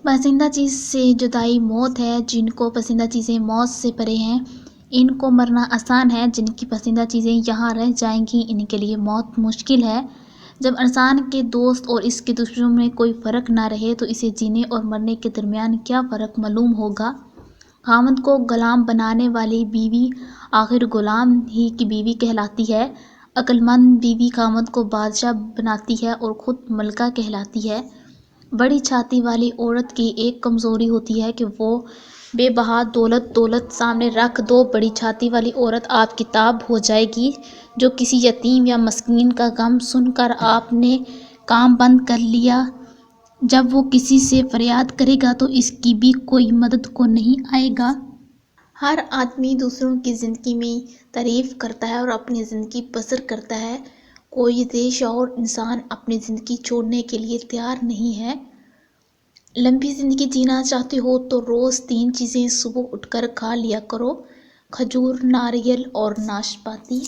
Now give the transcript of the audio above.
پسندیدہ چیز سے جدائی موت ہے، جن کو پسندیدہ چیزیں موت سے پرے ہیں ان کو مرنا آسان ہے، جن کی پسندیدہ چیزیں یہاں رہ جائیں گی ان کے لیے موت مشکل ہے۔ جب انسان کے دوست اور اس کے دشمنوں میں کوئی فرق نہ رہے تو اسے جینے اور مرنے کے درمیان کیا فرق معلوم ہوگا؟ خاوند کو غلام بنانے والی بیوی آخر غلام ہی کی بیوی کہلاتی ہے۔ عقل مند بیوی خاوند کو بادشاہ بناتی ہے اور خود ملکہ کہلاتی ہے۔ بڑی چھاتی والی عورت کی ایک کمزوری ہوتی ہے کہ وہ بے بہا دولت سامنے رکھ دو بڑی چھاتی والی عورت آپ کی تاب ہو جائے گی۔ جو کسی یتیم یا مسکین کا غم سن کر آپ نے کام بند کر لیا، جب وہ کسی سے فریاد کرے گا تو اس کی بھی کوئی مدد کو نہیں آئے گا۔ ہر آدمی دوسروں کی زندگی میں تعریف کرتا ہے اور اپنی زندگی بسر کرتا ہے، کوئی ذی شعور انسان اپنی زندگی چھوڑنے کے لیے تیار نہیں ہے۔ لمبی زندگی جینا چاہتے ہو تو روز 3 چیزیں صبح اٹھ کر کھا لیا کرو: کھجور، ناریل اور ناشپاتی۔